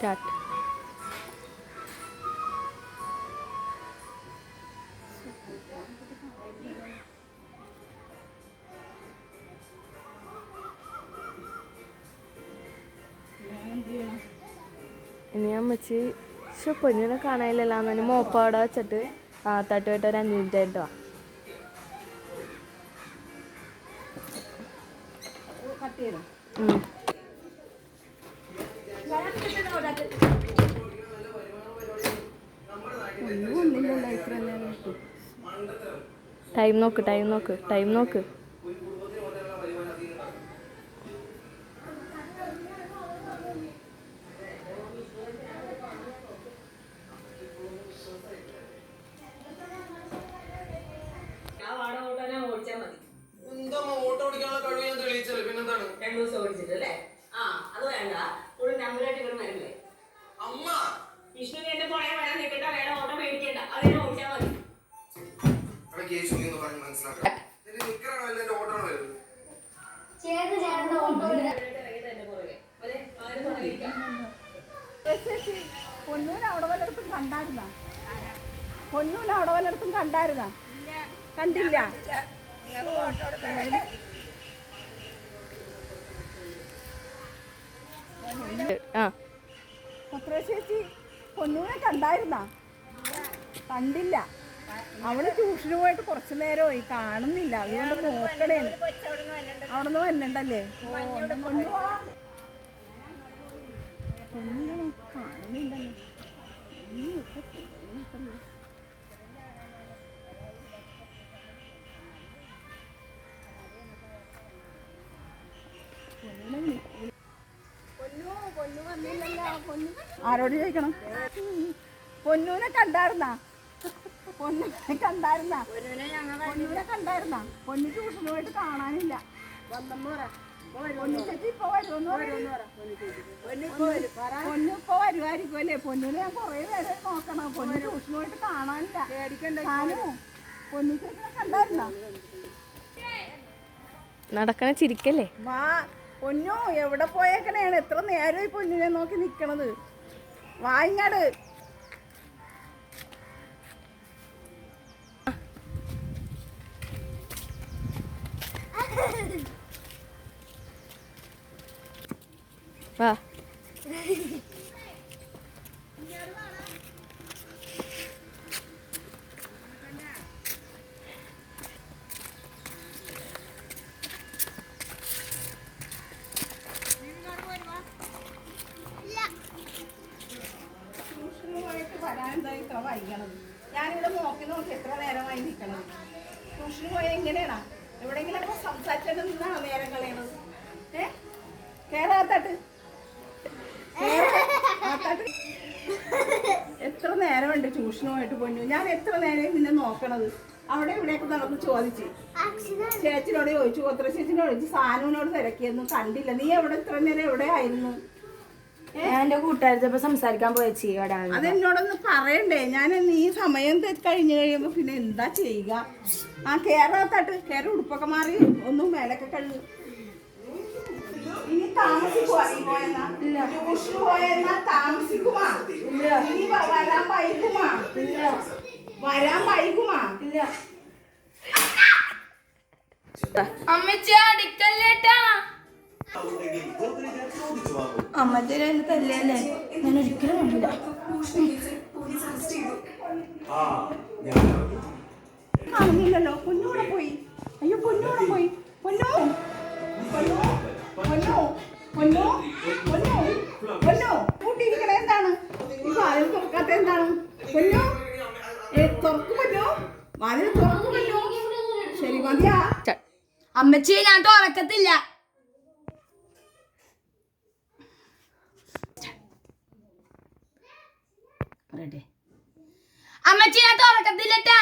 Start. ഇനി അമ്മച്ചി പൊന്നിനെ കാണാനില്ലല്ലോ എന്ന് മോപ്പാടെ വെച്ചിട്ട് തട്ടുമായിട്ട് ഒരു 5 മിനിറ്റ് ആയിട്ടോ. ടൈം നോക്ക്. പൊന്നൂന് അവിടെ വല്ലയിടത്തും കണ്ടായിരുന്ന? കണ്ടില്ല. ചേച്ചി പൊന്നൂനെ കണ്ടായിരുന്ന? കണ്ടില്ല. അവള് ട്യൂഷന് പോയിട്ട് കുറച്ചു നേരമായി, കാണുന്നില്ല. അതുകൊണ്ട് നോക്കണേന്ന്. അവിടെ നിന്ന് വന്നിണ്ടല്ലേ? കാണുന്നില്ലല്ലോ. ആരോട് ചോദിക്കണം? പൊന്നൂനെ കണ്ടായിരുന്ന? പൊന്നു ട്യൂഷന് പോയിട്ട് കാണാനില്ല. പൊന്നു ഇപ്പൊ വരുമായിരിക്കും അല്ലേ? പൊന്നൂനെ ഞാൻ കൊറേ നേരം നോക്കണം. പൊന്നു ട്യൂഷന് പോയിട്ട് കാണാനില്ല. പൊന്നു ചേച്ചിനെ കണ്ടായിരുന്ന? നടക്കണ ചിരിക്കല്ലേ? വാ പൊന്നു, എവിടെ പോയേക്കണേണ്? എത്ര നേരമായി പൊന്നിനെ നോക്കി നിക്കണത്? വായിങ്ങാട്. വാ. ഞാനിവിടെ നോക്കി എത്ര നേരമായി നിൽക്കണത്? ട്യൂഷന് പോയാൽ എങ്ങനെയാണോ? എവിടെയെങ്കിലും സംസാരിച്ചിട്ട് നിന്നാണോ നേരം കളയണത്? കേറാത്താട്ട് എത്ര നേരമുണ്ട് ട്യൂഷന് പോയിട്ട് പൊന്നു? ഞാൻ എത്ര നേരം നിന്നെ നോക്കണത്? അവിടെ ഇവിടെയൊക്കെ നടന്ന് ചോദിച്ചു. ചേച്ചിനോട് ചോദിച്ചു, കൊത്ര ചേച്ചിനോട് ചോദിച്ചു, സാനുവിനോട് തിരക്കിയൊന്നും കണ്ടില്ല. നീ എവിടെ ഇത്ര നേരം എവിടെ ആയിരുന്നു? ഞാൻ എന്റെ കൂട്ടുകാരത്തെ സംസാരിക്കാൻ പോയച്ചി. അതെന്നോടൊന്ന് പറയണ്ടേ? ഞാൻ ഈ സമയം കഴിഞ്ഞു കഴിയുമ്പോ പിന്നെ എന്താ ചെയ്യുക? കേറാത്താട്ട് കേര ഉടുപ്പൊക്കെ മാറി ഒന്നും മേലൊക്കെ കഴുകു. ഇനി താമസിക്കുവാ? താമസിക്കുമാ? ഇനി വരാൻ വൈകുമാ? ഇല്ല. അമ്മച്ചി അടിക്കല്ലേട്ടാ. അമ്മച്ചേനെ തല്ലേല്ലേ? ഞാൻ ഒരിക്കലും കണ്ടില്ല. കാണുന്നില്ലല്ലോ. പൊന്നൂടെ പോയി. അയ്യോ പൊന്നൂടെ പോയി. പൊന്നോ കൂട്ടിയിരിക്കണ എന്താണ്? ഈ വാതിൽ തുറക്കാത്ത എന്താണ്? പൊന്നോ തുറക്കു പൊന്നോ, വാതിൽ തുറക്കു പൊന്നോ. ശരി മതിയാ. അമ്മച്ചി ഞാൻ തുറക്കത്തില്ല. അമ്മച്ചി ഞാൻ തുറക്കത്തില്ലട്ടാ.